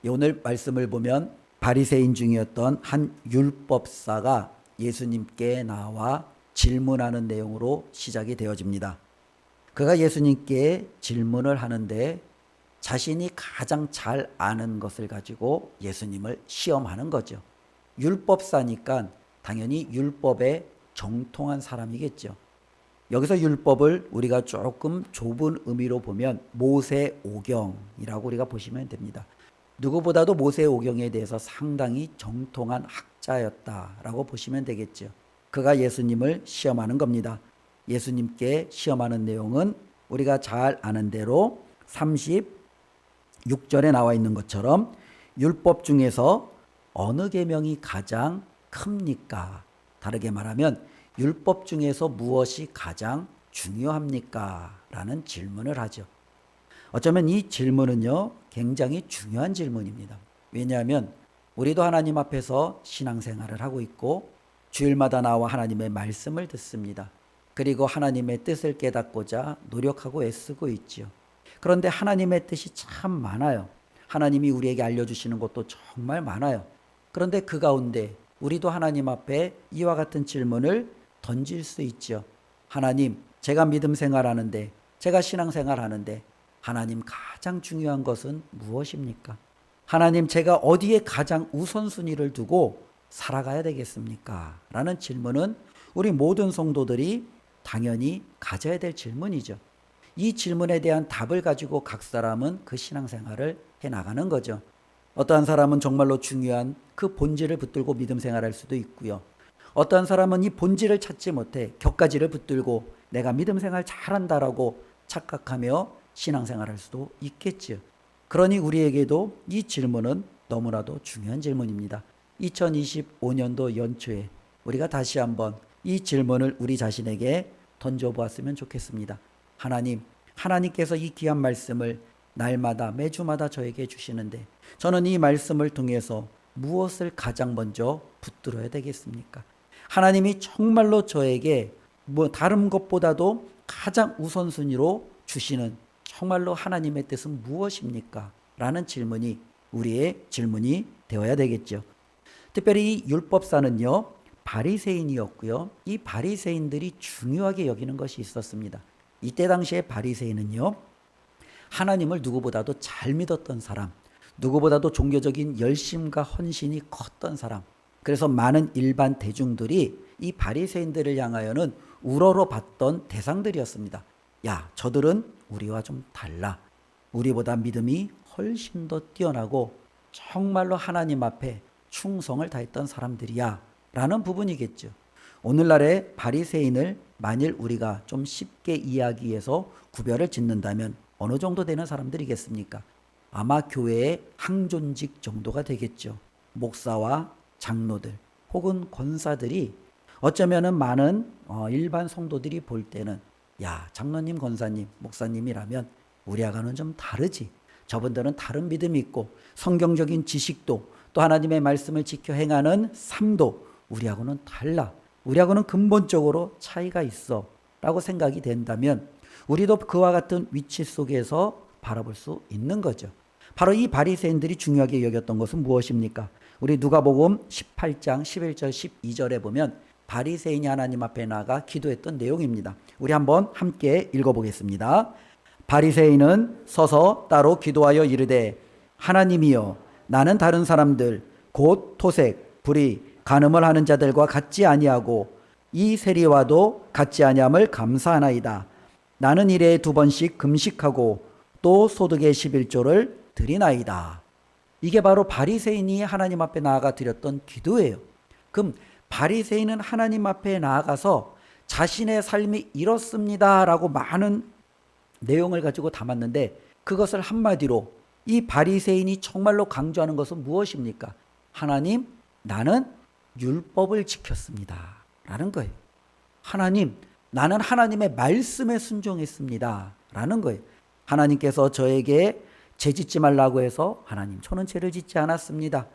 오늘 말씀을 보면 바리새인 중이었던 한 율법사가 예수님께 나와 질문하는 내용으로 시작이 되어집니다. 그가 예수님께 질문을 하는데 자신이 가장 잘 아는 것을 가지고 예수님을 시험하는 거죠. 율법사니까 당연히 율법에 정통한 사람이겠죠. 여기서 율법을 우리가 조금 좁은 의미로 보면 모세오경이라고 우리가 보시면 됩니다. 누구보다도 모세오경에 대해서 상당히 정통한 학자였다라고 보시면 되겠죠. 그가 예수님을 시험하는 겁니다. 예수님께 시험하는 내용은 우리가 잘 아는 대로 36절에 나와 있는 것처럼 율법 중에서 어느 계명이 가장 큽니까? 다르게 말하면 율법 중에서 무엇이 가장 중요합니까? 라는 질문을 하죠. 어쩌면 이 질문은요, 굉장히 중요한 질문입니다. 왜냐하면 우리도 하나님 앞에서 신앙생활을 하고 있고 주일마다 나와 하나님의 말씀을 듣습니다. 그리고 하나님의 뜻을 깨닫고자 노력하고 애쓰고 있죠. 그런데 하나님의 뜻이 참 많아요. 하나님이 우리에게 알려주시는 것도 정말 많아요. 그런데 그 가운데 우리도 하나님 앞에 이와 같은 질문을 던질 수 있죠. 하나님, 제가 믿음 생활하는데, 제가 신앙생활 하는데 하나님 가장 중요한 것은 무엇입니까? 하나님, 제가 어디에 가장 우선순위를 두고 살아가야 되겠습니까? 라는 질문은 우리 모든 성도들이 당연히 가져야 될 질문이죠. 이 질문에 대한 답을 가지고 각 사람은 그 신앙생활을 해나가는 거죠. 어떠한 사람은 정말로 중요한 그 본질을 붙들고 믿음 생활할 수도 있고요. 어떠한 사람은 이 본질을 찾지 못해 격가지를 붙들고 내가 믿음 생활 잘한다라고 착각하며 신앙생활할 수도 있겠지요. 그러니 우리에게도 이 질문은 너무나도 중요한 질문입니다. 2025년도 연초에 우리가 다시 한번 이 질문을 우리 자신에게 던져보았으면 좋겠습니다. 하나님, 하나님께서 이 귀한 말씀을 날마다 매주마다 저에게 주시는데 저는 이 말씀을 통해서 무엇을 가장 먼저 붙들어야 되겠습니까? 하나님이 정말로 저에게 다른 것보다도 가장 우선순위로 주시는 정말로 하나님의 뜻은 무엇입니까? 라는 질문이 우리의 질문이 되어야 되겠죠. 특별히 이 율법사는요, 바리새인이었고요. 이 바리새인들이 중요하게 여기는 것이 있었습니다. 이때 당시에 바리새인은요, 하나님을 누구보다도 잘 믿었던 사람, 누구보다도 종교적인 열심과 헌신이 컸던 사람. 그래서 많은 일반 대중들이 이 바리새인들을 향하여는 우러러 봤던 대상들이었습니다. 야, 저들은 우리와 좀 달라. 우리보다 믿음이 훨씬 더 뛰어나고 정말로 하나님 앞에 충성을 다했던 사람들이야 라는 부분이겠죠. 오늘날의 바리새인을 만일 우리가 좀 쉽게 이해하기 위해서 구별을 짓는다면 어느 정도 되는 사람들이겠습니까? 아마 교회의 항존직 정도가 되겠죠. 목사와 장로들 혹은 권사들이 어쩌면은 많은 일반 성도들이 볼 때는 야, 장로님, 권사님, 목사님이라면 우리하고는 좀 다르지. 저분들은 다른 믿음이 있고 성경적인 지식도 또 하나님의 말씀을 지켜 행하는 삶도 우리하고는 달라. 우리하고는 근본적으로 차이가 있어 라고 생각이 된다면 우리도 그와 같은 위치 속에서 바라볼 수 있는 거죠. 바로 이 바리새인들이 중요하게 여겼던 것은 무엇입니까? 우리 누가복음 18장 11절 12절에 보면 바리새인이 하나님 앞에 나가 기도했던 내용입니다. 우리 한번 함께 읽어보겠습니다. 바리새인은 서서 따로 기도하여 이르되 하나님이여, 나는 다른 사람들 곧 토색, 불의, 간음을 하는 자들과 같지 아니하고 이 세리와도 같지 아니함을 감사하나이다. 나는 일에 2번씩 금식하고 또 소득의 11조를 드리나이다. 이게 바로 바리새인이 하나님 앞에 나아가 드렸던 기도예요. 그럼 바리새인은 하나님 앞에 나아가서 자신의 삶이 이렇습니다라고 많은 내용을 가지고 담았는데 그것을 한마디로 이 바리새인이 정말로 강조하는 것은 무엇입니까? 하나님, 나는 율법을 지켰습니다 라는 거예요. 하나님, 나는 하나님의 말씀에 순종했습니다 라는 거예요. 하나님께서 저에게 죄 짓지 말라고 해서 하나님, 저는 죄를 짓지 않았습니다.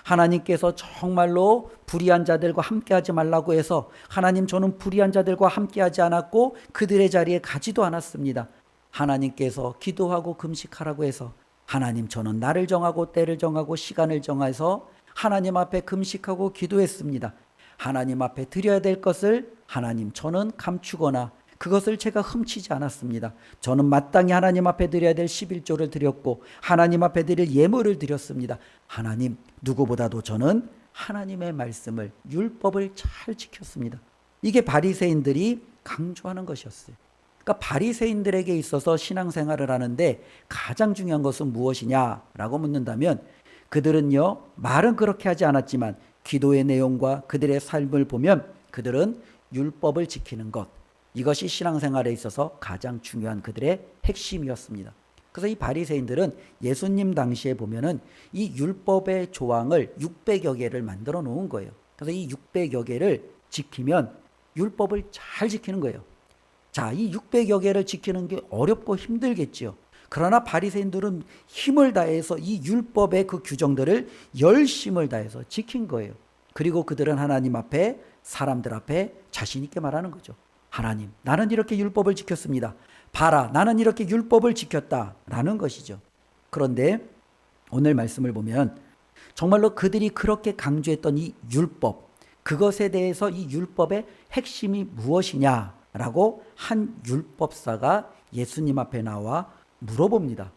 하나님께서 정말로 불의한 자들과 함께하지 말라고 해서 하나님, 저는 불의한 자들과 함께하지 않았고 그들의 자리에 가지도 않았습니다. 하나님께서 기도하고 금식하라고 해서 하나님, 저는 날을 정하고 때를 정하고 시간을 정해서 하나님 앞에 금식하고 기도했습니다. 하나님 앞에 드려야 될 것을 하나님, 저는 감추거나 그것을 제가 훔치지 않았습니다. 저는 마땅히 하나님 앞에 드려야 될 11조를 드렸고 하나님 앞에 드릴 예물을 드렸습니다. 하나님, 누구보다도 저는 하나님의 말씀을, 율법을 잘 지켰습니다. 이게 바리새인들이 강조하는 것이었어요. 그러니까 바리새인들에게 있어서 신앙생활을 하는데 가장 중요한 것은 무엇이냐라고 묻는다면 그들은요, 말은 그렇게 하지 않았지만 기도의 내용과 그들의 삶을 보면 그들은 율법을 지키는 것, 이것이 신앙생활에 있어서 가장 중요한 그들의 핵심이었습니다. 그래서 이 바리새인들은 예수님 당시에 보면은 이 율법의 조항을 600여 개를 만들어 놓은 거예요. 그래서 이 600여 개를 지키면 율법을 잘 지키는 거예요. 자, 이 600여 개를 지키는 게 어렵고 힘들겠지요. 그러나 바리새인들은 힘을 다해서 이 율법의 그 규정들을 열심을 다해서 지킨 거예요. 그리고 그들은 하나님 앞에, 사람들 앞에 자신 있게 말하는 거죠. 하나님, 나는 이렇게 율법을 지켰습니다. 봐라, 나는 이렇게 율법을 지켰다라는 것이죠. 그런데 오늘 말씀을 보면 정말로 그들이 그렇게 강조했던 이 율법, 그것에 대해서 이 율법의 핵심이 무엇이냐라고 한 율법사가 예수님 앞에 나와 물어봅니다.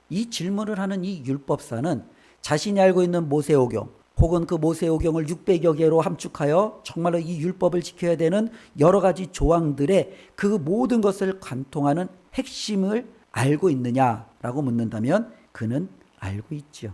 이 질문을 하는 이 율법사는 자신이 알고 있는 모세오경 혹은 그 모세오경을 600여 개로 함축하여 정말로 이 율법을 지켜야 되는 여러 가지 조항들의 그 모든 것을 관통하는 핵심을 알고 있느냐라고 묻는다면 그는 알고 있지요.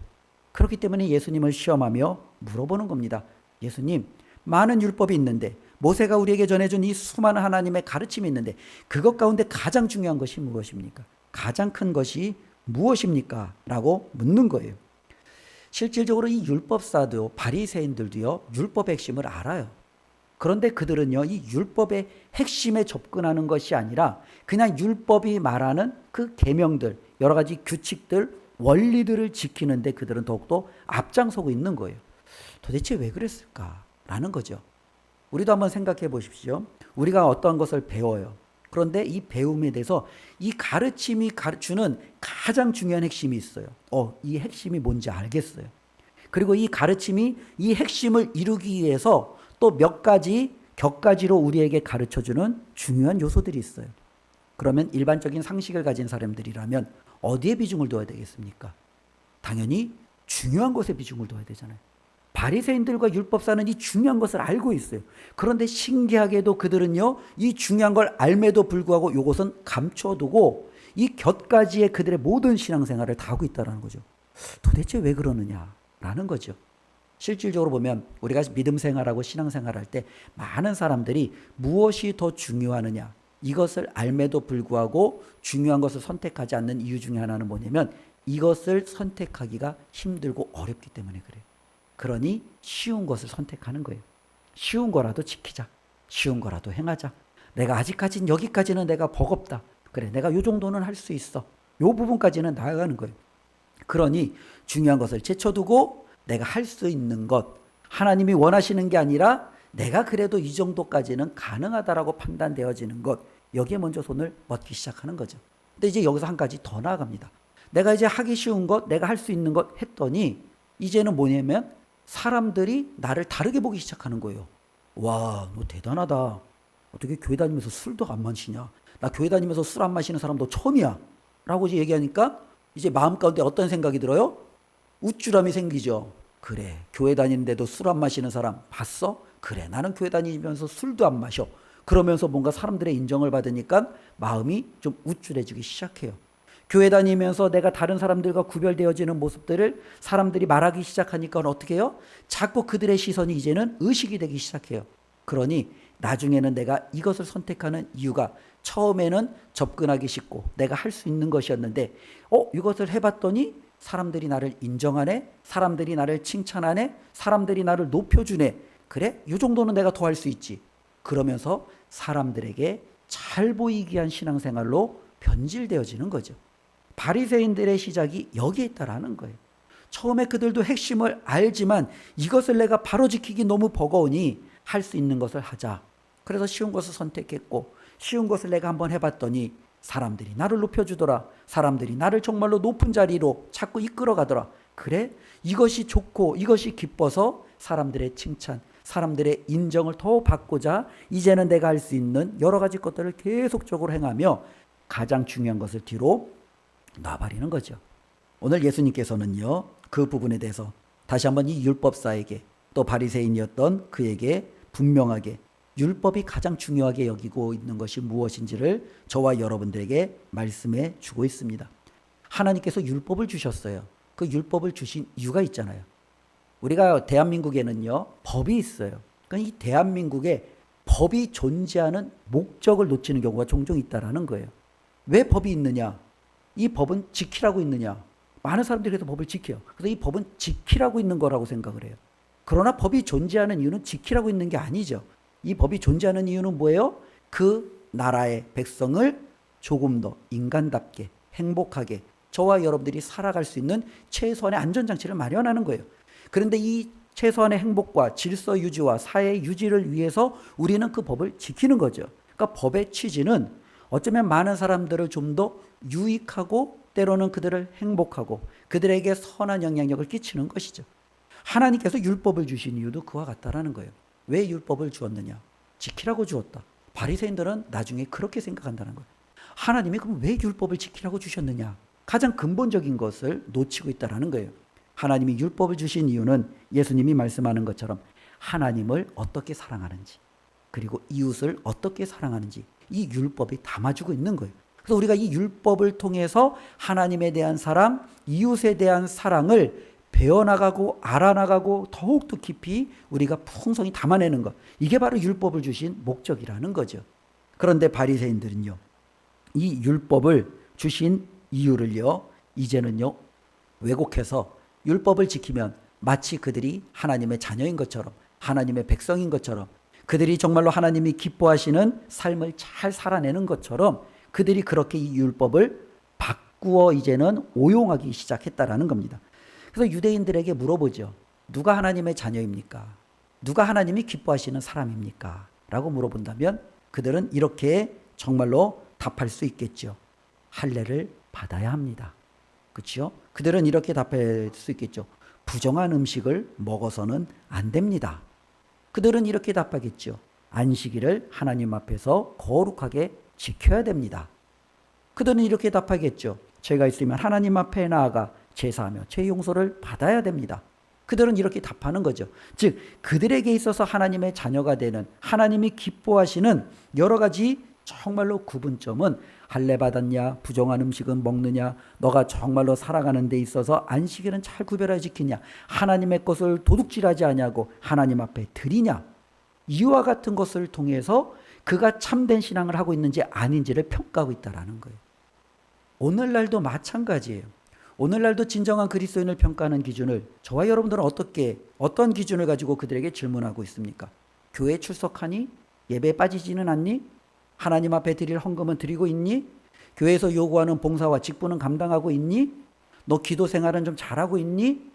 그렇기 때문에 예수님을 시험하며 물어보는 겁니다. 예수님, 많은 율법이 있는데 모세가 우리에게 전해준 이 수많은 하나님의 가르침이 있는데 그것 가운데 가장 중요한 것이 무엇입니까? 가장 큰 것이 무엇입니까? 라고 묻는 거예요. 실질적으로 이 율법사도 바리새인들도요, 율법의 핵심을 알아요. 그런데 그들은요, 이 율법의 핵심에 접근하는 것이 아니라 그냥 율법이 말하는 그 계명들, 여러 가지 규칙들, 원리들을 지키는데 그들은 더욱더 앞장서고 있는 거예요. 도대체 왜 그랬을까라는 거죠. 우리도 한번 생각해 보십시오. 우리가 어떠한 것을 배워요. 그런데 이 배움에 대해서 이 가르침이 가르치는 가장 중요한 핵심이 있어요. 이 핵심이 뭔지 알겠어요. 그리고 이 가르침이 이 핵심을 이루기 위해서 또 몇 가지 격가지로 우리에게 가르쳐주는 중요한 요소들이 있어요. 그러면 일반적인 상식을 가진 사람들이라면 어디에 비중을 둬야 되겠습니까? 당연히 중요한 것에 비중을 둬야 되잖아요. 바리새인들과 율법사는 이 중요한 것을 알고 있어요. 그런데 신기하게도 그들은요, 이 중요한 걸 알매도 불구하고 이것은 감춰두고 이 곁가지에 그들의 모든 신앙생활을 다 하고 있다는 거죠. 도대체 왜 그러느냐라는 거죠. 실질적으로 보면 우리가 믿음 생활하고 신앙 생활할 때 많은 사람들이 무엇이 더 중요하느냐, 이것을 알매도 불구하고 중요한 것을 선택하지 않는 이유 중에 하나는 뭐냐면 이것을 선택하기가 힘들고 어렵기 때문에 그래요. 그러니 쉬운 것을 선택하는 거예요. 쉬운 거라도 지키자. 쉬운 거라도 행하자. 내가 아직까지는 여기까지는 내가 버겁다. 그래, 내가 요 정도는 할 수 있어. 요 부분까지는 나아가는 거예요. 그러니 중요한 것을 제쳐두고 내가 할 수 있는 것, 하나님이 원하시는 게 아니라 내가 그래도 이 정도까지는 가능하다라고 판단되어지는 것, 여기에 먼저 손을 뻗기 시작하는 거죠. 근데 이제 여기서 한 가지 더 나아갑니다. 내가 이제 하기 쉬운 것, 내가 할 수 있는 것 했더니 이제는 뭐냐면 사람들이 나를 다르게 보기 시작하는 거예요. 와, 너 대단하다. 어떻게 교회 다니면서 술도 안 마시냐? 나 교회 다니면서 술 안 마시는 사람도 처음이야. 라고 이제 얘기하니까 이제 마음 가운데 어떤 생각이 들어요? 우쭐함이 생기죠. 그래, 교회 다니는데도 술 안 마시는 사람 봤어? 그래, 나는 교회 다니면서 술도 안 마셔. 그러면서 뭔가 사람들의 인정을 받으니까 마음이 좀 우쭐해지기 시작해요. 교회 다니면서 내가 다른 사람들과 구별되어지는 모습들을 사람들이 말하기 시작하니까 어떻게 해요? 자꾸 그들의 시선이 이제는 의식이 되기 시작해요. 그러니 나중에는 내가 이것을 선택하는 이유가 처음에는 접근하기 쉽고 내가 할 수 있는 것이었는데 이것을 해봤더니 사람들이 나를 인정하네, 사람들이 나를 칭찬하네, 사람들이 나를 높여주네. 그래? 이 정도는 내가 더 할 수 있지. 그러면서 사람들에게 잘 보이기 위한 신앙생활로 변질되어지는 거죠. 바리새인들의 시작이 여기에 있다라는 거예요. 처음에 그들도 핵심을 알지만 이것을 내가 바로 지키기 너무 버거우니 할 수 있는 것을 하자. 그래서 쉬운 것을 선택했고 쉬운 것을 내가 한번 해봤더니 사람들이 나를 높여주더라. 사람들이 나를 정말로 높은 자리로 자꾸 이끌어가더라. 그래? 이것이 좋고 이것이 기뻐서 사람들의 칭찬, 사람들의 인정을 더 받고자 이제는 내가 할 수 있는 여러 가지 것들을 계속적으로 행하며 가장 중요한 것을 뒤로 놔버리는 거죠. 오늘 예수님께서는요, 그 부분에 대해서 다시 한번 이 율법사에게 또 바리새인이었던 그에게 분명하게 율법이 가장 중요하게 여기고 있는 것이 무엇인지를 저와 여러분들에게 말씀해 주고 있습니다. 하나님께서 율법을 주셨어요. 그 율법을 주신 이유가 있잖아요. 우리가 대한민국에는요, 법이 있어요. 그러니까 이 대한민국에 법이 존재하는 목적을 놓치는 경우가 종종 있다라는 거예요. 왜 법이 있느냐? 이 법은 지키라고 있느냐? 많은 사람들이 그래서 법을 지켜요. 그래서 이 법은 지키라고 있는 거라고 생각을 해요. 그러나 법이 존재하는 이유는 지키라고 있는 게 아니죠. 이 법이 존재하는 이유는 뭐예요? 그 나라의 백성을 조금 더 인간답게 행복하게 저와 여러분들이 살아갈 수 있는 최소한의 안전장치를 마련하는 거예요. 그런데 이 최소한의 행복과 질서 유지와 사회 유지를 위해서 우리는 그 법을 지키는 거죠. 그러니까 법의 취지는 어쩌면 많은 사람들을 좀 더 유익하고 때로는 그들을 행복하고 그들에게 선한 영향력을 끼치는 것이죠. 하나님께서 율법을 주신 이유도 그와 같다라는 거예요. 왜 율법을 주었느냐? 지키라고 주었다. 바리새인들은 나중에 그렇게 생각한다는 거예요. 하나님이 그럼 왜 율법을 지키라고 주셨느냐? 가장 근본적인 것을 놓치고 있다는 거예요. 하나님이 율법을 주신 이유는 예수님이 말씀하는 것처럼 하나님을 어떻게 사랑하는지 그리고 이웃을 어떻게 사랑하는지 이 율법이 담아주고 있는 거예요. 그래서 우리가 이 율법을 통해서 하나님에 대한 사랑, 이웃에 대한 사랑을 배워나가고 알아나가고 더욱더 깊이 우리가 풍성히 담아내는 것. 이게 바로 율법을 주신 목적이라는 거죠. 그런데 바리새인들은요, 이 율법을 주신 이유를요, 이제는요, 왜곡해서 율법을 지키면 마치 그들이 하나님의 자녀인 것처럼, 하나님의 백성인 것처럼, 그들이 정말로 하나님이 기뻐하시는 삶을 잘 살아내는 것처럼 그들이 그렇게 이 율법을 바꾸어 이제는 오용하기 시작했다라는 겁니다. 그래서 유대인들에게 물어보죠. 누가 하나님의 자녀입니까? 누가 하나님이 기뻐하시는 사람입니까? 라고 물어본다면 그들은 이렇게 정말로 답할 수 있겠죠. 할례를 받아야 합니다. 그렇죠? 그들은 이렇게 답할 수 있겠죠. 부정한 음식을 먹어서는 안 됩니다. 그들은 이렇게 답하겠죠. 안식일을 하나님 앞에서 거룩하게 지켜야 됩니다. 그들은 이렇게 답하겠죠. 죄가 있으면 하나님 앞에 나아가 제사하며 죄 용서를 받아야 됩니다. 그들은 이렇게 답하는 거죠. 즉 그들에게 있어서 하나님의 자녀가 되는 하나님이 기뻐하시는 여러 가지 정말로 구분점은 할례 받았냐, 부정한 음식은 먹느냐, 너가 정말로 살아가는 데 있어서 안식일은 잘 구별하여 지키냐, 하나님의 것을 도둑질하지 아니하고 하나님 앞에 드리냐, 이와 같은 것을 통해서 그가 참된 신앙을 하고 있는지 아닌지를 평가하고 있다는 거예요. 오늘날도 마찬가지예요. 오늘날도 진정한 그리스도인을 평가하는 기준을 저와 여러분들은 어떤 기준을 가지고 그들에게 질문하고 있습니까? 교회에 출석하니? 예배에 빠지지는 않니? 하나님 앞에 드릴 헌금은 드리고 있니? 교회에서 요구하는 봉사와 직분은 감당하고 있니? 너 기도 생활은 좀 잘하고 있니?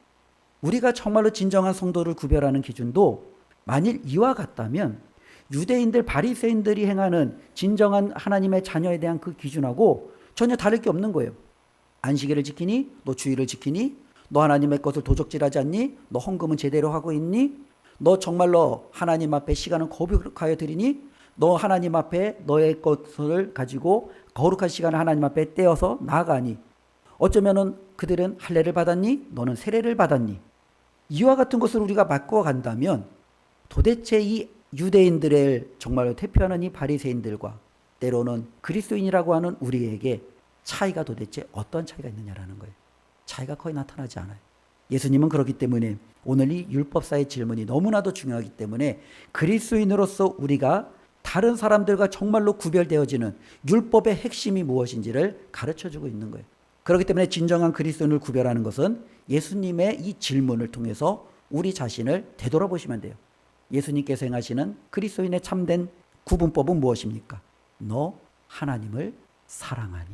우리가 정말로 진정한 성도를 구별하는 기준도 만일 이와 같다면 유대인들 바리새인들이 행하는 진정한 하나님의 자녀에 대한 그 기준하고 전혀 다를 게 없는 거예요. 안식일을 지키니? 너 주일을 지키니? 너 하나님의 것을 도적질하지 않니? 너 헌금은 제대로 하고 있니? 너 정말로 하나님 앞에 시간을 거룩하여 드리니? 너 하나님 앞에 너의 것을 가지고 거룩한 시간을 하나님 앞에 떼어서 나아가니? 어쩌면은 그들은 할례를 받았니? 너는 세례를 받았니? 이와 같은 것을 우리가 바꿔 간다면 도대체 이 유대인들을 정말로 대표하는 이 바리새인들과 때로는 그리스도인이라고 하는 우리에게 차이가 도대체 어떤 차이가 있느냐라는 거예요. 차이가 거의 나타나지 않아요. 예수님은 그렇기 때문에 오늘 이 율법사의 질문이 너무나도 중요하기 때문에 그리스도인으로서 우리가 다른 사람들과 정말로 구별되어지는 율법의 핵심이 무엇인지를 가르쳐주고 있는 거예요. 그렇기 때문에 진정한 그리스도인을 구별하는 것은 예수님의 이 질문을 통해서 우리 자신을 되돌아보시면 돼요. 예수님께서 행하시는 그리스도인의 참된 구분법은 무엇입니까? 너 하나님을 사랑하니?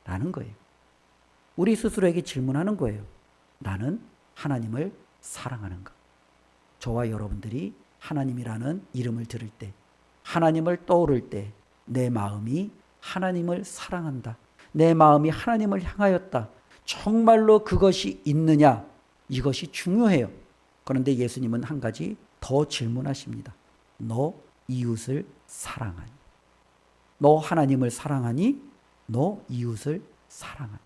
라는 거예요. 우리 스스로에게 질문하는 거예요. 나는 하나님을 사랑하는가? 저와 여러분들이 하나님이라는 이름을 들을 때, 하나님을 떠오를 때 내 마음이 하나님을 사랑한다. 내 마음이 하나님을 향하였다. 정말로 그것이 있느냐? 이것이 중요해요. 그런데 예수님은 한 가지 더 질문하십니다. 너 이웃을 사랑하니? 너 하나님을 사랑하니? 너 이웃을 사랑하니?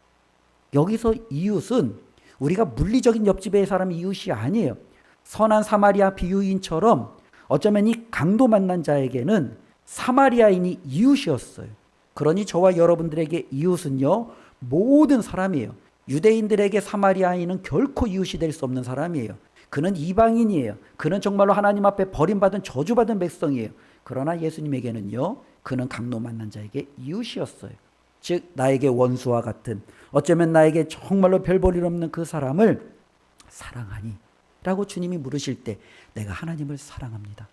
여기서 이웃은 우리가 물리적인 옆집의 사람 이웃이 아니에요. 선한 사마리아 비유인처럼 어쩌면 이 강도 만난 자에게는 사마리아인이 이웃이었어요. 그러니 저와 여러분들에게 이웃은요, 모든 사람이에요. 유대인들에게 사마리아인은 결코 이웃이 될 수 없는 사람이에요. 그는 이방인이에요. 그는 정말로 하나님 앞에 버림받은 저주받은 백성이에요. 그러나 예수님에게는요, 그는 강도 만난 자에게 이웃이었어요. 즉 나에게 원수와 같은, 어쩌면 나에게 정말로 별 볼 일 없는 그 사람을 사랑하니? 라고 주님이 물으실 때 내가 하나님을 사랑합니다.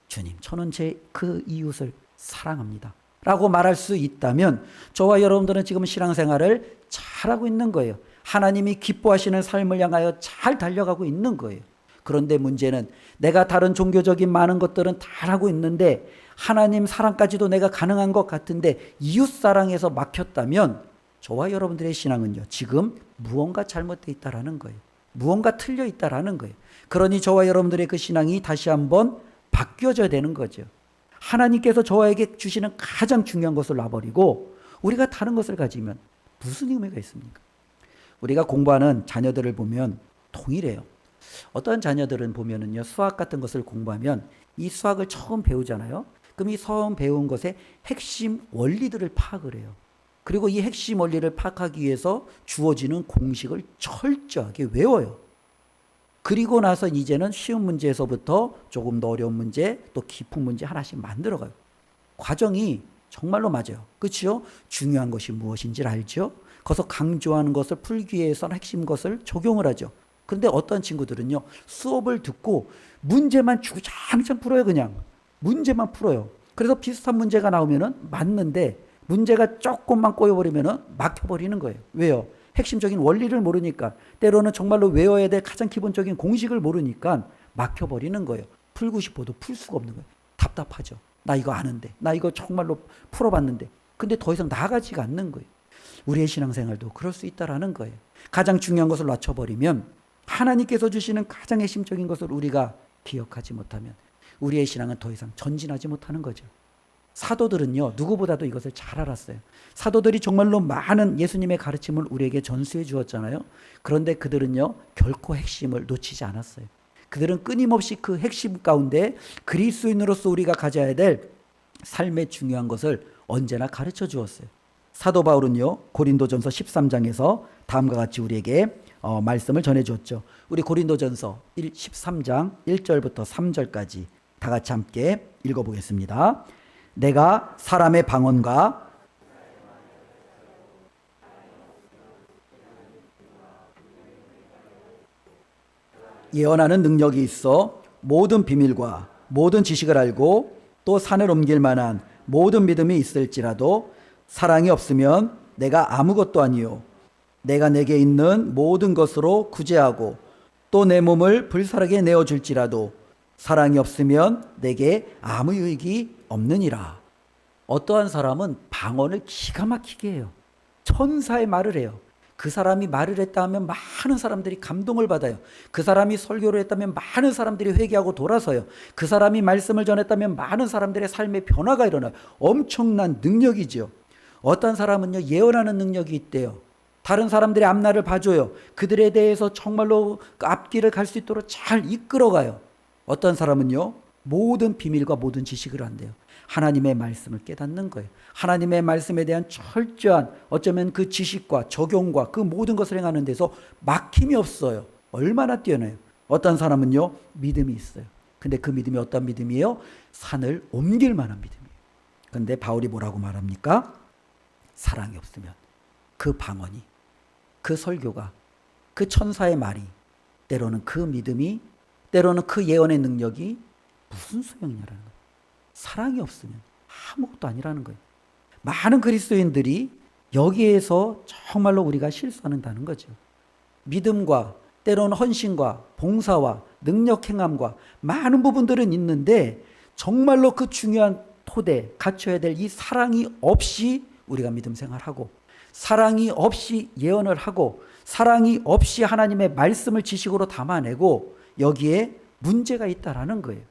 주님, 저는 제 그 이웃을 사랑합니다. 라고 말할 수 있다면 저와 여러분들은 지금 신앙생활을 잘하고 있는 거예요. 하나님이 기뻐하시는 삶을 향하여 잘 달려가고 있는 거예요. 그런데 문제는 내가 다른 종교적인 많은 것들은 다 하고 있는데 하나님 사랑까지도 내가 가능한 것 같은데 이웃 사랑에서 막혔다면 저와 여러분들의 신앙은요, 지금 무언가 잘못되어 있다라는 거예요. 무언가 틀려 있다라는 거예요. 그러니 저와 여러분들의 그 신앙이 다시 한번 바뀌어져야 되는 거죠. 하나님께서 저에게 주시는 가장 중요한 것을 놔버리고 우리가 다른 것을 가지면 무슨 의미가 있습니까? 우리가 공부하는 자녀들을 보면 동일해요. 어떤 자녀들은 보면은요, 수학 같은 것을 공부하면 이 수학을 처음 배우잖아요. 그럼 이 처음 배운 것의 핵심 원리들을 파악을 해요. 그리고 이 핵심 원리를 파악하기 위해서 주어지는 공식을 철저하게 외워요. 그리고 나서 이제는 쉬운 문제에서부터 조금 더 어려운 문제, 또 깊은 문제 하나씩 만들어가요. 과정이 정말로 맞아요. 그렇죠? 중요한 것이 무엇인지를 알죠? 거기서 강조하는 것을 풀기 위해서는 핵심 것을 적용을 하죠. 그런데 어떤 친구들은요, 수업을 듣고 문제만 주구장창 풀어요. 그냥 문제만 풀어요. 그래서 비슷한 문제가 나오면은 맞는데 문제가 조금만 꼬여버리면은 막혀버리는 거예요. 왜요? 핵심적인 원리를 모르니까, 때로는 정말로 외워야 될 가장 기본적인 공식을 모르니까 막혀버리는 거예요. 풀고 싶어도 풀 수가 없는 거예요. 답답하죠. 나 이거 아는데, 나 이거 정말로 풀어봤는데, 근데 더 이상 나아가지가 않는 거예요. 우리의 신앙생활도 그럴 수 있다라는 거예요. 가장 중요한 것을 놓쳐버리면, 하나님께서 주시는 가장 핵심적인 것을 우리가 기억하지 못하면 우리의 신앙은 더 이상 전진하지 못하는 거죠. 사도들은요, 누구보다도 이것을 잘 알았어요. 사도들이 정말로 많은 예수님의 가르침을 우리에게 전수해 주었잖아요. 그런데 그들은요, 결코 핵심을 놓치지 않았어요. 그들은 끊임없이 그 핵심 가운데 그리스도인으로서 우리가 가져야 될 삶의 중요한 것을 언제나 가르쳐 주었어요. 사도 바울은요, 고린도전서 13장에서 다음과 같이 우리에게 말씀을 전해 주었죠. 우리 고린도전서 13장 1절부터 3절까지 다 같이 함께 읽어보겠습니다. 내가 사람의 방언과 예언하는 능력이 있어 모든 비밀과 모든 지식을 알고 또 산을 옮길 만한 모든 믿음이 있을지라도 사랑이 없으면 내가 아무것도 아니요 내가 내게 있는 모든 것으로 구제하고 또 내 몸을 불사르게 내어줄지라도 사랑이 없으면 내게 아무 유익이 없느니라. 어떠한 사람은 방언을 기가 막히게 해요. 천사의 말을 해요. 그 사람이 말을 했다 하면 많은 사람들이 감동을 받아요. 그 사람이 설교를 했다면 많은 사람들이 회개하고 돌아서요. 그 사람이 말씀을 전했다면 많은 사람들의 삶의 변화가 일어나요. 엄청난 능력이죠. 어떤 사람은요, 예언하는 능력이 있대요. 다른 사람들의 앞날을 봐줘요. 그들에 대해서 정말로 그 앞길을 갈 수 있도록 잘 이끌어가요. 어떤 사람은요, 모든 비밀과 모든 지식을 한대요. 하나님의 말씀을 깨닫는 거예요. 하나님의 말씀에 대한 철저한, 어쩌면 그 지식과 적용과 그 모든 것을 행하는 데서 막힘이 없어요. 얼마나 뛰어나요. 어떤 사람은요, 믿음이 있어요. 근데 그 믿음이 어떤 믿음이에요? 산을 옮길 만한 믿음이에요. 근데 바울이 뭐라고 말합니까? 사랑이 없으면 그 방언이, 그 설교가, 그 천사의 말이, 때로는 그 믿음이, 때로는 그 예언의 능력이 무슨 소용이냐라는 거예요. 사랑이 없으면 아무것도 아니라는 거예요. 많은 그리스도인들이 여기에서 정말로 우리가 실수한다는 거죠. 믿음과 때로는 헌신과 봉사와 능력 행함과 많은 부분들은 있는데 정말로 그 중요한 토대, 갖춰야 될 이 사랑이 없이 우리가 믿음 생활하고, 사랑이 없이 예언을 하고, 사랑이 없이 하나님의 말씀을 지식으로 담아내고, 여기에 문제가 있다라는 거예요.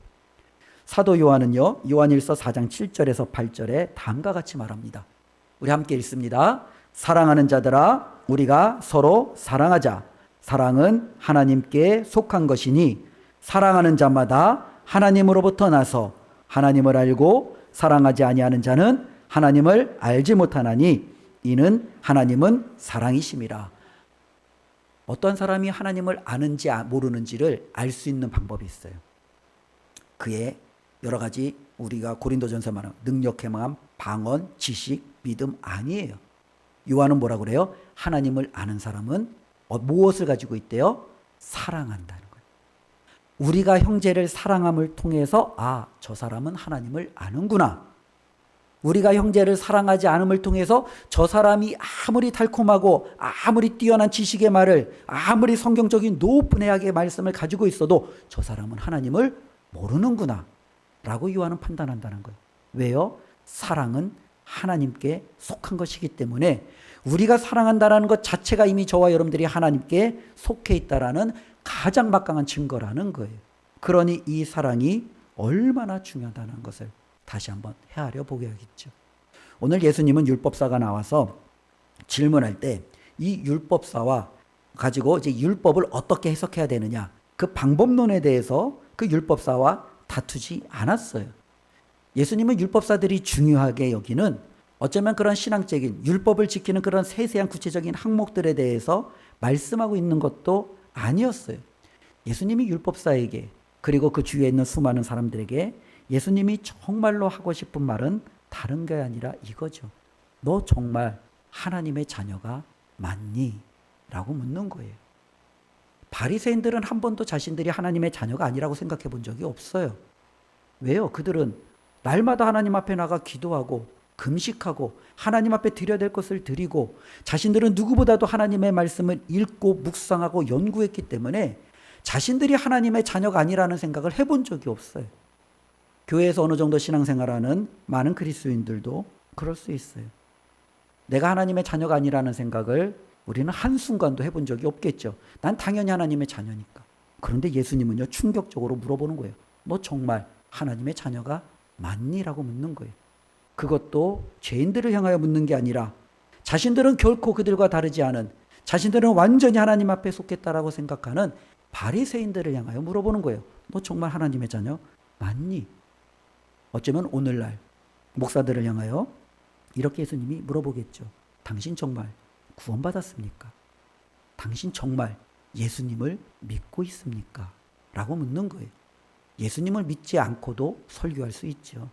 사도 요한은요, 요한일서 4장 7절에서 8절에 다음과 같이 말합니다. 우리 함께 읽습니다. 사랑하는 자들아, 우리가 서로 사랑하자. 사랑은 하나님께 속한 것이니 사랑하는 자마다 하나님으로부터 나서 하나님을 알고 사랑하지 아니하는 자는 하나님을 알지 못하나니 이는 하나님은 사랑이심이라. 어떤 사람이 하나님을 아는지 모르는지를 알 수 있는 방법이 있어요. 그의 여러 가지 우리가 고린도전서 말하는 능력, 행함, 방언, 지식, 믿음 아니에요. 요한은 뭐라 그래요? 하나님을 아는 사람은 무엇을 가지고 있대요? 사랑한다는 거예요. 우리가 형제를 사랑함을 통해서 저 사람은 하나님을 아는구나. 우리가 형제를 사랑하지 않음을 통해서 저 사람이 아무리 달콤하고 아무리 뛰어난 지식의 말을, 아무리 성경적인 높은 의학의 말씀을 가지고 있어도 저 사람은 하나님을 모르는구나 라고 요한은 판단한다는 거예요. 왜요? 사랑은 하나님께 속한 것이기 때문에 우리가 사랑한다는 것 자체가 이미 저와 여러분들이 하나님께 속해 있다라는 가장 막강한 증거라는 거예요. 그러니 이 사랑이 얼마나 중요하다는 것을 다시 한번 헤아려 보게야겠죠. 오늘 예수님은 율법사가 나와서 질문할 때 이 율법사와 가지고 이제 율법을 어떻게 해석해야 되느냐, 그 방법론에 대해서 그 율법사와 다투지 않았어요. 예수님은 율법사들이 중요하게 여기는 어쩌면 그런 신앙적인 율법을 지키는 그런 세세한 구체적인 항목들에 대해서 말씀하고 있는 것도 아니었어요. 예수님이 율법사에게 그리고 그 주위에 있는 수많은 사람들에게 예수님이 정말로 하고 싶은 말은 다른 게 아니라 이거죠. 너 정말 하나님의 자녀가 맞니? 라고 묻는 거예요. 바리새인들은 한 번도 자신들이 하나님의 자녀가 아니라고 생각해 본 적이 없어요. 왜요? 그들은 날마다 하나님 앞에 나가 기도하고 금식하고 하나님 앞에 드려야 될 것을 드리고 자신들은 누구보다도 하나님의 말씀을 읽고 묵상하고 연구했기 때문에 자신들이 하나님의 자녀가 아니라는 생각을 해본 적이 없어요. 교회에서 어느 정도 신앙생활하는 많은 그리스도인들도 그럴 수 있어요. 내가 하나님의 자녀가 아니라는 생각을 우리는 한순간도 해본 적이 없겠죠. 난 당연히 하나님의 자녀니까. 그런데 예수님은요, 충격적으로 물어보는 거예요. 너 정말 하나님의 자녀가 맞니? 라고 묻는 거예요. 그것도 죄인들을 향하여 묻는 게 아니라 자신들은 결코 그들과 다르지 않은, 자신들은 완전히 하나님 앞에 속했다라고 생각하는 바리새인들을 향하여 물어보는 거예요. 너 정말 하나님의 자녀 맞니? 어쩌면 오늘날 목사들을 향하여 이렇게 예수님이 물어보겠죠. 당신 정말 구원받았습니까? 당신 정말 예수님을 믿고 있습니까? 라고 묻는 거예요. 예수님을 믿지 않고도 설교할 수 있죠.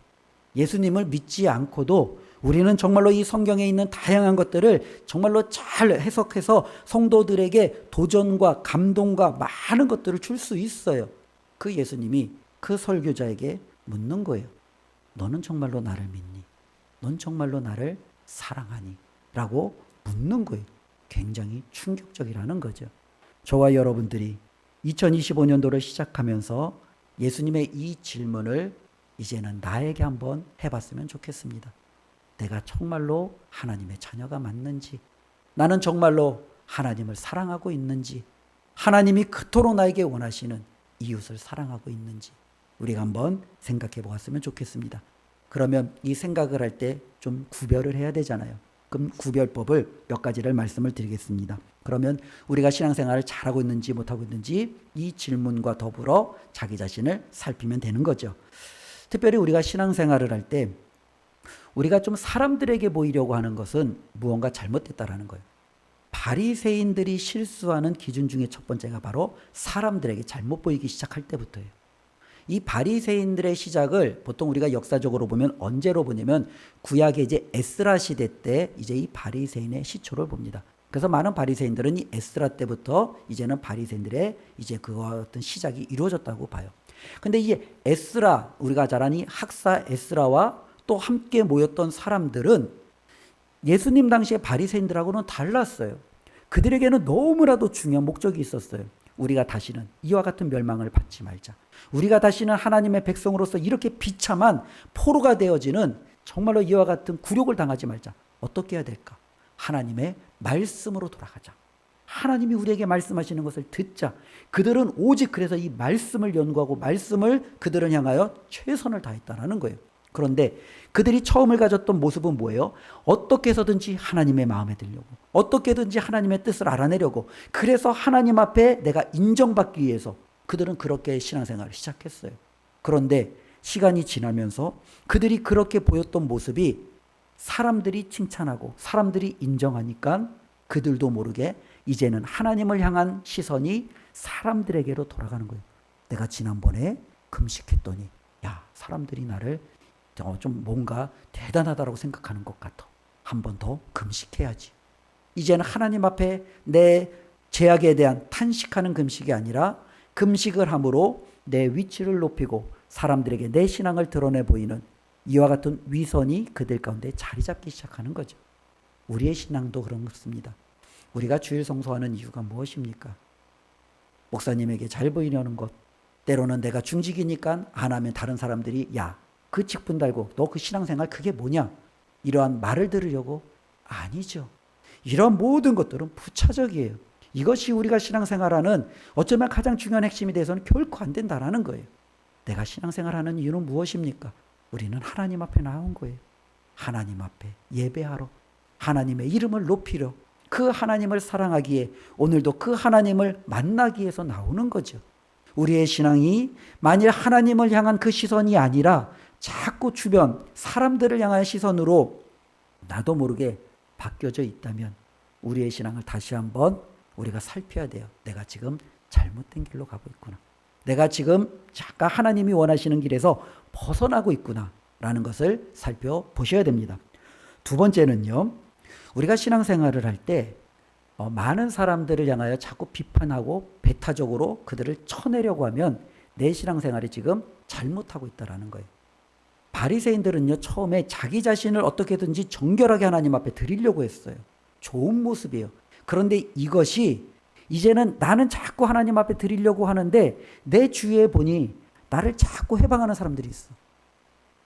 예수님을 믿지 않고도 우리는 정말로 이 성경에 있는 다양한 것들을 정말로 잘 해석해서 성도들에게 도전과 감동과 많은 것들을 줄 수 있어요. 그 예수님이 그 설교자에게 묻는 거예요. 너는 정말로 나를 믿니? 넌 정말로 나를 사랑하니? 라고 묻는 거예요. 굉장히 충격적이라는 거죠. 저와 여러분들이 2025년도를 시작하면서 예수님의 이 질문을 이제는 나에게 한번 해봤으면 좋겠습니다. 내가 정말로 하나님의 자녀가 맞는지, 나는 정말로 하나님을 사랑하고 있는지, 하나님이 그토록 나에게 원하시는 이웃을 사랑하고 있는지 우리가 한번 생각해 보았으면 좋겠습니다. 그러면 이 생각을 할 때 좀 구별을 해야 되잖아요. 그럼 구별법을 몇 가지를 말씀을 드리겠습니다. 그러면 우리가 신앙생활을 잘하고 있는지 못하고 있는지 이 질문과 더불어 자기 자신을 살피면 되는 거죠. 특별히 우리가 신앙생활을 할 때 우리가 좀 사람들에게 보이려고 하는 것은 무언가 잘못됐다라는 거예요. 바리새인들이 실수하는 기준 중에 첫 번째가 바로 사람들에게 잘못 보이기 시작할 때부터예요. 이 바리새인들의 시작을 보통 우리가 역사적으로 보면 언제로 보냐면 구약의 이제 에스라 시대 때 이제 이 바리새인의 시초를 봅니다. 그래서 많은 바리새인들은 이 에스라 때부터 이제는 바리새인들의 이제 그와 같은 시작이 이루어졌다고 봐요. 근데 이 에스라, 우리가 잘 아는 이 학사 에스라와 또 함께 모였던 사람들은 예수님 당시의 바리새인들하고는 달랐어요. 그들에게는 너무나도 중요한 목적이 있었어요. 우리가 다시는 이와 같은 멸망을 받지 말자. 우리가 다시는 하나님의 백성으로서 이렇게 비참한 포로가 되어지는 정말로 이와 같은 굴욕을 당하지 말자. 어떻게 해야 될까? 하나님의 말씀으로 돌아가자. 하나님이 우리에게 말씀하시는 것을 듣자. 그들은 오직 그래서 이 말씀을 연구하고 말씀을 그들은 향하여 최선을 다했다라는 거예요. 그런데 그들이 처음을 가졌던 모습은 뭐예요? 어떻게 해서든지 하나님의 마음에 들려고, 어떻게든지 하나님의 뜻을 알아내려고, 그래서 하나님 앞에 내가 인정받기 위해서 그들은 그렇게 신앙생활을 시작했어요. 그런데 시간이 지나면서 그들이 그렇게 보였던 모습이 사람들이 칭찬하고 사람들이 인정하니까 그들도 모르게 이제는 하나님을 향한 시선이 사람들에게로 돌아가는 거예요. 내가 지난번에 금식했더니 야, 사람들이 나를 좀 뭔가 대단하다고 생각하는 것 같아. 한 번 더 금식해야지. 이제는 하나님 앞에 내 죄악에 대한 탄식하는 금식이 아니라 금식을 함으로 내 위치를 높이고 사람들에게 내 신앙을 드러내 보이는 이와 같은 위선이 그들 가운데 자리 잡기 시작하는 거죠. 우리의 신앙도 그렇습니다. 우리가 주일 성수하는 이유가 무엇입니까? 목사님에게 잘 보이려는 것, 때로는 내가 중직이니까 안 하면 다른 사람들이 야, 그 직분 달고 너 그 신앙생활 그게 뭐냐? 이러한 말을 들으려고? 아니죠. 이런 모든 것들은 부차적이에요. 이것이 우리가 신앙생활하는 어쩌면 가장 중요한 핵심이 돼서는 결코 안 된다라는 거예요. 내가 신앙생활하는 이유는 무엇입니까? 우리는 하나님 앞에 나온 거예요. 하나님 앞에 예배하러, 하나님의 이름을 높이려, 그 하나님을 사랑하기에 오늘도 그 하나님을 만나기 위해서 나오는 거죠. 우리의 신앙이 만일 하나님을 향한 그 시선이 아니라 자꾸 주변 사람들을 향한 시선으로 나도 모르게 바뀌어져 있다면 우리의 신앙을 다시 한번 우리가 살펴야 돼요. 내가 지금 잘못된 길로 가고 있구나. 내가 지금 잠깐 하나님이 원하시는 길에서 벗어나고 있구나 라는 것을 살펴보셔야 됩니다. 두 번째는요, 우리가 신앙생활을 할 때 많은 사람들을 향하여 자꾸 비판하고 배타적으로 그들을 쳐내려고 하면 내 신앙생활이 지금 잘못하고 있다는 거예요. 바리새인들은요, 처음에 자기 자신을 어떻게든지 정결하게 하나님 앞에 드리려고 했어요. 좋은 모습이에요. 그런데 이것이 이제는 나는 자꾸 하나님 앞에 드리려고 하는데 내 주위에 보니 나를 자꾸 해방하는 사람들이 있어.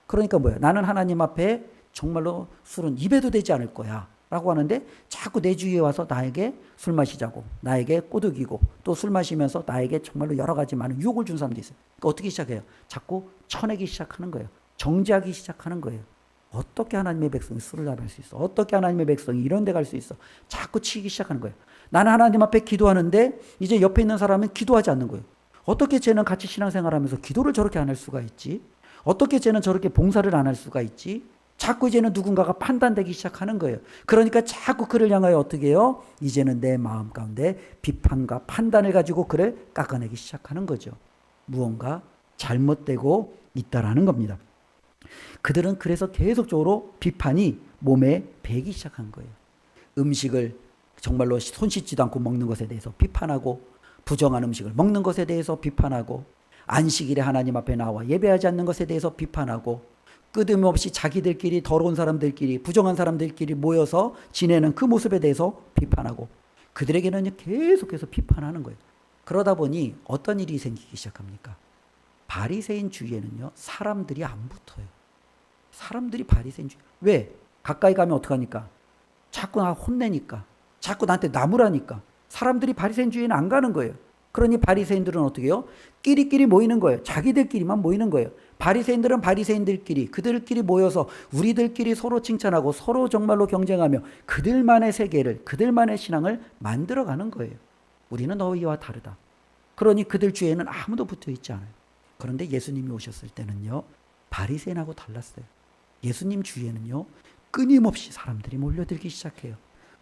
그러니까 뭐야? 나는 하나님 앞에 정말로 술은 입에도 대지 않을 거야 라고 하는데 자꾸 내 주위에 와서 나에게 술 마시자고, 나에게 꼬드기고, 또 술 마시면서 나에게 정말로 여러 가지 많은 유혹을 준 사람도 있어요. 그러니까 어떻게 시작해요? 자꾸 쳐내기 시작하는 거예요. 정죄하기 시작하는 거예요. 어떻게 하나님의 백성이 술을 잡을 수 있어? 어떻게 하나님의 백성이 이런 데 갈 수 있어? 자꾸 치기 시작하는 거예요. 나는 하나님 앞에 기도하는데 이제 옆에 있는 사람은 기도하지 않는 거예요. 어떻게 쟤는 같이 신앙생활하면서 기도를 저렇게 안 할 수가 있지? 어떻게 쟤는 저렇게 봉사를 안 할 수가 있지? 자꾸 이제는 누군가가 판단되기 시작하는 거예요. 그러니까 자꾸 그를 향하여 어떻게 해요? 이제는 내 마음 가운데 비판과 판단을 가지고 그를 깎아내기 시작하는 거죠. 무언가 잘못되고 있다라는 겁니다. 그들은 그래서 계속적으로 비판이 몸에 배기 시작한 거예요. 음식을 정말로 손 씻지도 않고 먹는 것에 대해서 비판하고, 부정한 음식을 먹는 것에 대해서 비판하고, 안식일에 하나님 앞에 나와 예배하지 않는 것에 대해서 비판하고, 끊임없이 자기들끼리 더러운 사람들끼리, 부정한 사람들끼리 모여서 지내는 그 모습에 대해서 비판하고, 그들에게는 계속해서 비판하는 거예요. 그러다 보니 어떤 일이 생기기 시작합니까? 바리새인 주위에는요, 사람들이 안 붙어요. 사람들이 바리새인 주위. 왜? 가까이 가면 어떡하니까? 자꾸 나 혼내니까. 자꾸 나한테 나무라니까. 사람들이 바리새인 주위에는 안 가는 거예요. 그러니 바리새인들은 어떻게 해요? 끼리끼리 모이는 거예요. 자기들끼리만 모이는 거예요. 바리새인들은 바리새인들끼리, 그들끼리 모여서 우리들끼리 서로 칭찬하고 서로 정말로 경쟁하며 그들만의 세계를, 그들만의 신앙을 만들어가는 거예요. 우리는 너희와 다르다. 그러니 그들 주위에는 아무도 붙어 있지 않아요. 그런데 예수님이 오셨을 때는요, 바리새인하고 달랐어요. 예수님 주위에는요, 끊임없이 사람들이 몰려들기 시작해요.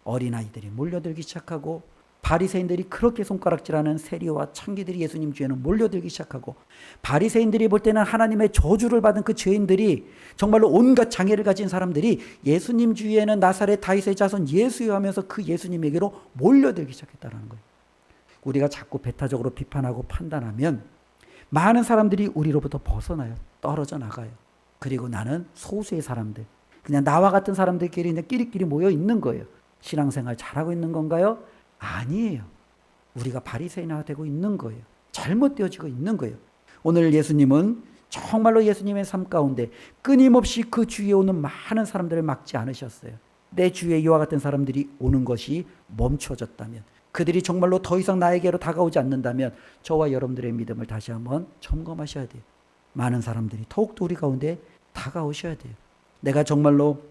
어린아이들이 몰려들기 시작하고, 바리새인들이 그렇게 손가락질하는 세리와 창기들이 예수님 주위에는 몰려들기 시작하고, 바리새인들이 볼 때는 하나님의 저주를 받은 그 죄인들이, 정말로 온갖 장애를 가진 사람들이 예수님 주위에는 나사렛 다윗의 자손 예수여 하면서 그 예수님에게로 몰려들기 시작했다는 거예요. 우리가 자꾸 배타적으로 비판하고 판단하면 많은 사람들이 우리로부터 벗어나요. 떨어져 나가요. 그리고 나는 소수의 사람들, 그냥 나와 같은 사람들끼리 그냥 끼리끼리 모여 있는 거예요. 신앙생활 잘하고 있는 건가요? 아니에요. 우리가 바리새인화 되고 있는 거예요. 잘못되어지고 있는 거예요. 오늘 예수님은 정말로 예수님의 삶 가운데 끊임없이 그 주위에 오는 많은 사람들을 막지 않으셨어요. 내 주위에 이와 같은 사람들이 오는 것이 멈춰졌다면, 그들이 정말로 더 이상 나에게로 다가오지 않는다면 저와 여러분들의 믿음을 다시 한번 점검하셔야 돼요. 많은 사람들이 더욱더 우리 가운데 다가오셔야 돼요. 내가 정말로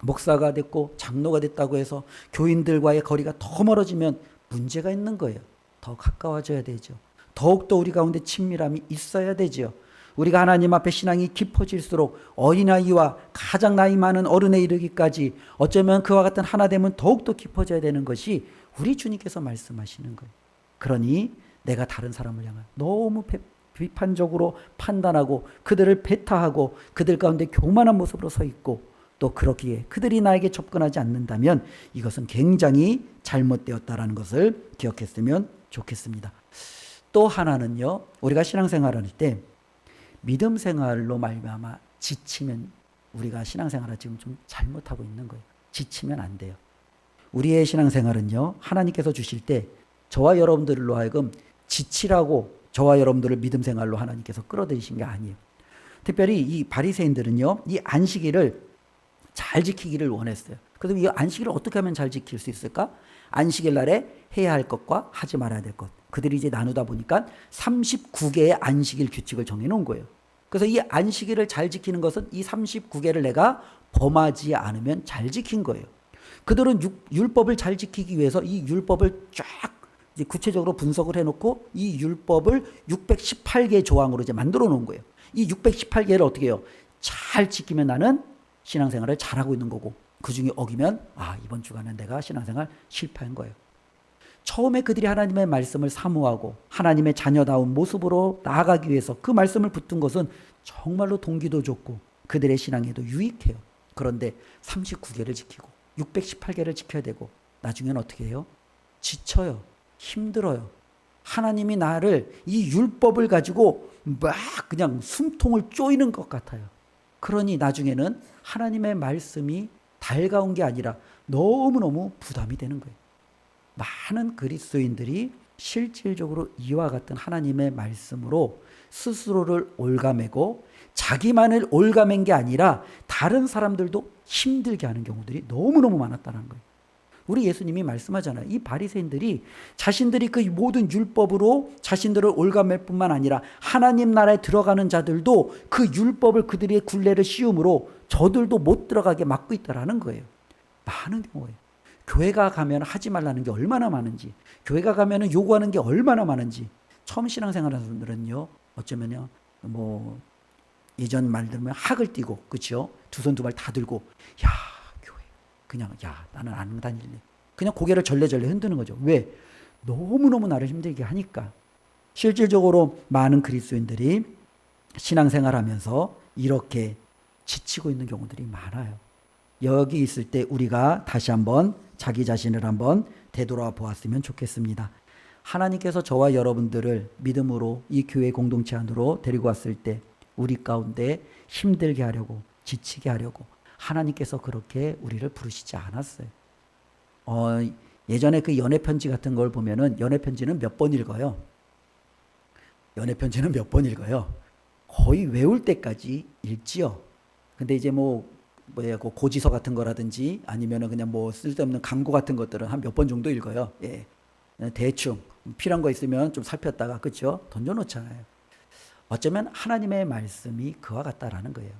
목사가 됐고 장로가 됐다고 해서 교인들과의 거리가 더 멀어지면 문제가 있는 거예요. 더 가까워져야 되죠. 더욱더 우리 가운데 친밀함이 있어야 되죠. 우리가 하나님 앞에 신앙이 깊어질수록 어린아이와 가장 나이 많은 어른에 이르기까지 어쩌면 그와 같은 하나됨은 더욱더 깊어져야 되는 것이 우리 주님께서 말씀하시는 거예요. 그러니 내가 다른 사람을 향해 너무 비판적으로 판단하고 그들을 배타하고 그들 가운데 교만한 모습으로 서 있고 또 그렇기에 그들이 나에게 접근하지 않는다면 이것은 굉장히 잘못되었다라는 것을 기억했으면 좋겠습니다. 또 하나는요, 우리가 신앙생활을 할 때 믿음 생활로 말미암아 지치면 우리가 신앙생활을 지금 좀 잘못하고 있는 거예요. 지치면 안 돼요. 우리의 신앙생활은요, 하나님께서 주실 때 저와 여러분들로 하여금 지치라고 저와 여러분들을 믿음 생활로 하나님께서 끌어들이신 게 아니에요. 특별히 이 바리새인들은요, 이 안식일을 잘 지키기를 원했어요. 그래서 이 안식일을 어떻게 하면 잘 지킬 수 있을까? 안식일 날에 해야 할 것과 하지 말아야 될 것. 그들이 이제 나누다 보니까 39개의 안식일 규칙을 정해놓은 거예요. 그래서 이 안식일을 잘 지키는 것은 이 39개를 내가 범하지 않으면 잘 지킨 거예요. 그들은 율법을 잘 지키기 위해서 이 율법을 쫙 이제 구체적으로 분석을 해놓고 이 율법을 618개의 조항으로 이제 만들어 놓은 거예요. 이 618개를 어떻게 해요? 잘 지키면 나는 신앙생활을 잘하고 있는 거고, 그 중에 어기면 이번 주간은 내가 신앙생활 실패한 거예요. 처음에 그들이 하나님의 말씀을 사모하고 하나님의 자녀다운 모습으로 나아가기 위해서 그 말씀을 붙든 것은 정말로 동기도 좋고 그들의 신앙에도 유익해요. 그런데 39개를 지키고 618개를 지켜야 되고 나중에는 어떻게 해요? 지쳐요. 힘들어요. 하나님이 나를 이 율법을 가지고 막 그냥 숨통을 쪼이는 것 같아요. 그러니 나중에는 하나님의 말씀이 달가운 게 아니라 너무너무 부담이 되는 거예요. 많은 그리스도인들이 실질적으로 이와 같은 하나님의 말씀으로 스스로를 올가매고 자기만을 올가맨 게 아니라 다른 사람들도 힘들게 하는 경우들이 너무너무 많았다는 거예요. 우리 예수님이 말씀하잖아요. 이 바리새인들이 자신들이 그 모든 율법으로 자신들을 올가맬 뿐만 아니라 하나님 나라에 들어가는 자들도 그 율법을 그들의 굴레를 씌움으로 저들도 못 들어가게 막고 있다라는 거예요. 많은 경우에. 교회가 가면 하지 말라는 게 얼마나 많은지, 교회가 가면 요구하는 게 얼마나 많은지. 처음 신앙생활하는 분들은요, 어쩌면요, 예전 말 들으면 학을 띄고, 그렇죠? 두 손 두 발 다 들고, 교회, 그냥, 나는 안 다닐래. 그냥 고개를 절레절레 흔드는 거죠. 왜? 너무너무 나를 힘들게 하니까. 실질적으로 많은 그리스도인들이 신앙생활 하면서 이렇게 지치고 있는 경우들이 많아요. 여기 있을 때 우리가 다시 한번 자기 자신을 한번 되돌아 보았으면 좋겠습니다. 하나님께서 저와 여러분들을 믿음으로 이 교회 공동체 안으로 데리고 왔을 때 우리 가운데 힘들게 하려고, 지치게 하려고 하나님께서 그렇게 우리를 부르시지 않았어요. 예전에 그 연애편지 같은 걸 보면은 연애편지는 몇 번 읽어요? 연애편지는 몇 번 읽어요? 거의 외울 때까지 읽지요. 근데 이제 고지서 같은 거라든지 아니면은 그냥 쓸데없는 광고 같은 것들은 한 몇 번 정도 읽어요. 예. 대충 필요한 거 있으면 좀 살폈다가 그렇죠? 던져놓잖아요. 어쩌면 하나님의 말씀이 그와 같다라는 거예요.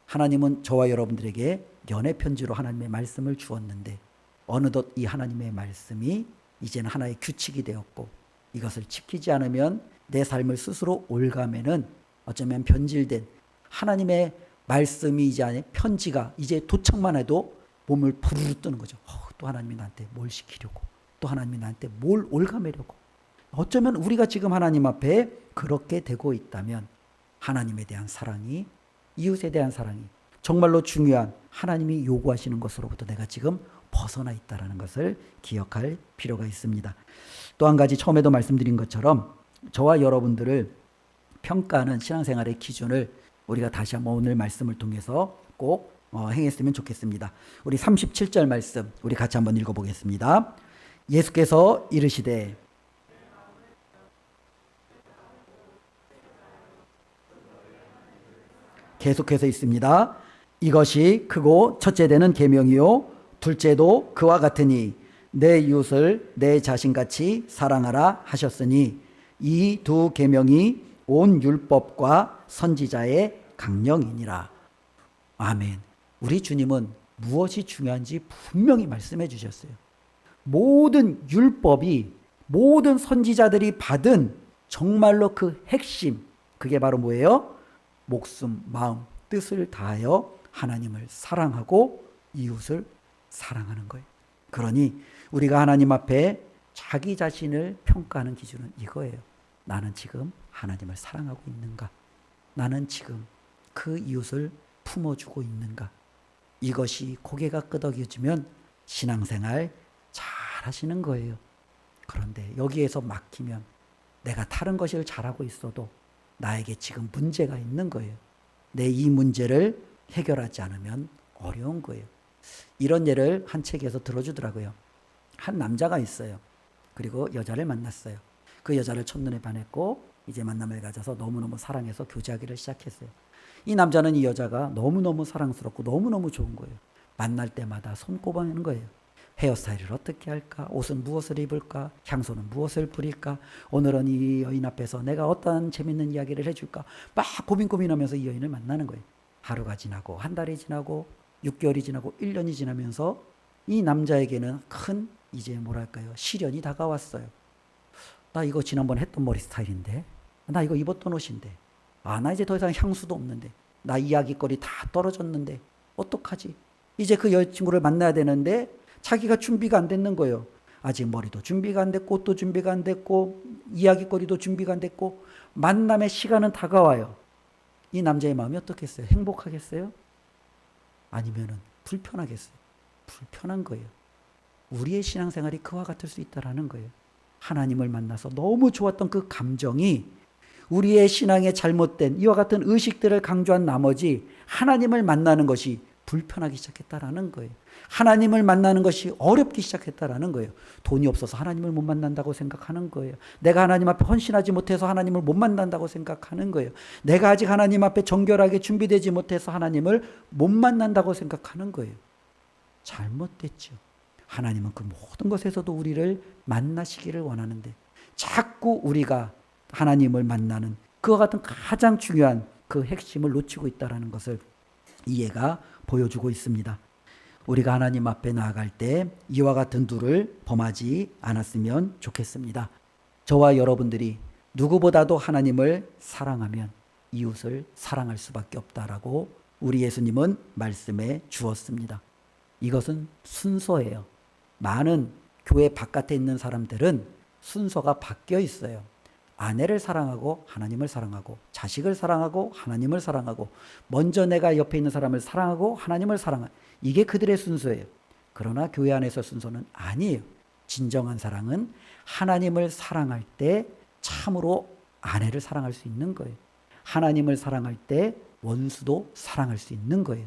하나님은 저와 여러분들에게 연애 편지로 하나님의 말씀을 주었는데 어느덧 이 하나님의 말씀이 이제는 하나의 규칙이 되었고 이것을 지키지 않으면 내 삶을 스스로 올가매는 어쩌면 변질된 하나님의 말씀이 이제 편지가 이제 도착만 해도 몸을 부르르 뜨는 거죠. 또 하나님이 나한테 뭘 시키려고, 또 하나님이 나한테 뭘 올가매려고. 어쩌면 우리가 지금 하나님 앞에 그렇게 되고 있다면 하나님에 대한 사랑이, 이웃에 대한 사랑이 정말로 중요한 하나님이 요구하시는 것으로부터 내가 지금 벗어나 있다는 것을 기억할 필요가 있습니다. 또 한 가지 처음에도 말씀드린 것처럼 저와 여러분들을 평가하는 신앙생활의 기준을 우리가 다시 한번 오늘 말씀을 통해서 꼭 행했으면 좋겠습니다. 우리 37절 말씀 우리 같이 한번 읽어보겠습니다. 예수께서 이르시되 계속해서 있습니다. 이것이 크고 첫째 되는 계명이요 둘째도 그와 같으니 내 이웃을 내 자신같이 사랑하라 하셨으니 이 두 계명이 온 율법과 선지자의 강령이니라. 아멘. 우리 주님은 무엇이 중요한지 분명히 말씀해 주셨어요. 모든 율법이, 모든 선지자들이 받은 정말로 그 핵심, 그게 바로 뭐예요? 목숨, 마음, 뜻을 다하여 하나님을 사랑하고 이웃을 사랑하는 거예요. 그러니 우리가 하나님 앞에 자기 자신을 평가하는 기준은 이거예요. 나는 지금 하나님을 사랑하고 있는가? 나는 지금 그 이웃을 품어주고 있는가? 이것이 고개가 끄덕여지면 신앙생활 잘 하시는 거예요. 그런데 여기에서 막히면 내가 다른 것을 잘하고 있어도 나에게 지금 문제가 있는 거예요. 내 이 문제를 해결하지 않으면 어려운 거예요. 이런 예를 한 책에서 들어주더라고요. 한 남자가 있어요. 그리고 여자를 만났어요. 그 여자를 첫눈에 반했고 이제 만남을 가져서 너무너무 사랑해서 교제하기를 시작했어요. 이 남자는 이 여자가 너무너무 사랑스럽고 너무너무 좋은 거예요. 만날 때마다 손꼽아내는 거예요. 헤어스타일을 어떻게 할까? 옷은 무엇을 입을까? 향수는 무엇을 뿌릴까? 오늘은 이 여인 앞에서 내가 어떤 재밌는 이야기를 해줄까? 막 고민하면서 이 여인을 만나는 거예요. 하루가 지나고 한 달이 지나고 6개월이 지나고 1년이 지나면서 이 남자에게는 큰 이제 뭐랄까요? 시련이 다가왔어요. 나 이거 지난번에 했던 머리 스타일인데, 나 이거 입었던 옷인데, 나 이제 더 이상 향수도 없는데, 나 이야기거리 다 떨어졌는데 어떡하지? 이제 그 여자친구를 만나야 되는데 자기가 준비가 안 됐는 거예요. 아직 머리도 준비가 안 됐고 옷도 준비가 안 됐고 이야기거리도 준비가 안 됐고 만남의 시간은 다가와요. 이 남자의 마음이 어떻겠어요? 행복하겠어요? 아니면은 불편하겠어요? 불편한 거예요. 우리의 신앙생활이 그와 같을 수 있다라는 거예요. 하나님을 만나서 너무 좋았던 그 감정이 우리의 신앙의 잘못된 이와 같은 의식들을 강조한 나머지 하나님을 만나는 것이 불편하기 시작했다라는 거예요. 하나님을 만나는 것이 어렵기 시작했다라는 거예요. 돈이 없어서 하나님을 못 만난다고 생각하는 거예요. 내가 하나님 앞에 헌신하지 못해서 하나님을 못 만난다고 생각하는 거예요. 내가 아직 하나님 앞에 정결하게 준비되지 못해서 하나님을 못 만난다고 생각하는 거예요. 잘못됐죠. 하나님은 그 모든 것에서도 우리를 만나시기를 원하는데 자꾸 우리가 하나님을 만나는 그와 같은 가장 중요한 그 핵심을 놓치고 있다는 것을 이해가 보여주고 있습니다. 우리가 하나님 앞에 나아갈 때 이와 같은 둘을 범하지 않았으면 좋겠습니다. 저와 여러분들이 누구보다도 하나님을 사랑하면 이웃을 사랑할 수밖에 없다라고 우리 예수님은 말씀해 주었습니다. 이것은 순서예요. 많은 교회 바깥에 있는 사람들은 순서가 바뀌어 있어요. 아내를 사랑하고 하나님을 사랑하고 자식을 사랑하고 하나님을 사랑하고 먼저 내가 옆에 있는 사람을 사랑하고 하나님을 사랑하고 이게 그들의 순서예요. 그러나 교회 안에서 순서는 아니에요. 진정한 사랑은 하나님을 사랑할 때 참으로 아내를 사랑할 수 있는 거예요. 하나님을 사랑할 때 원수도 사랑할 수 있는 거예요.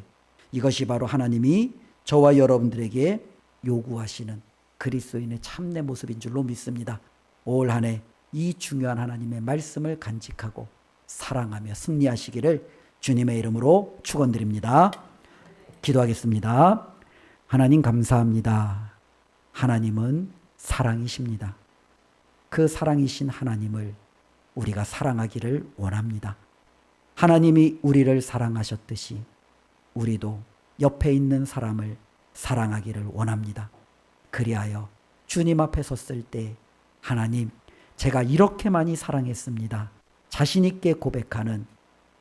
이것이 바로 하나님이 저와 여러분들에게 요구하시는 그리스도인의 참내 모습인 줄로 믿습니다. 올 한 해 이 중요한 하나님의 말씀을 간직하고 사랑하며 승리하시기를 주님의 이름으로 축원드립니다. 기도하겠습니다. 하나님 감사합니다. 하나님은 사랑이십니다. 그 사랑이신 하나님을 우리가 사랑하기를 원합니다. 하나님이 우리를 사랑하셨듯이 우리도 옆에 있는 사람을 사랑하기를 원합니다. 그리하여 주님 앞에 섰을 때 하나님, 제가 이렇게 많이 사랑했습니다. 자신 있게 고백하는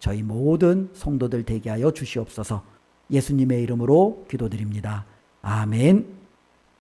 저희 모든 성도들 되게 하여 주시옵소서. 예수님의 이름으로 기도드립니다. 아멘.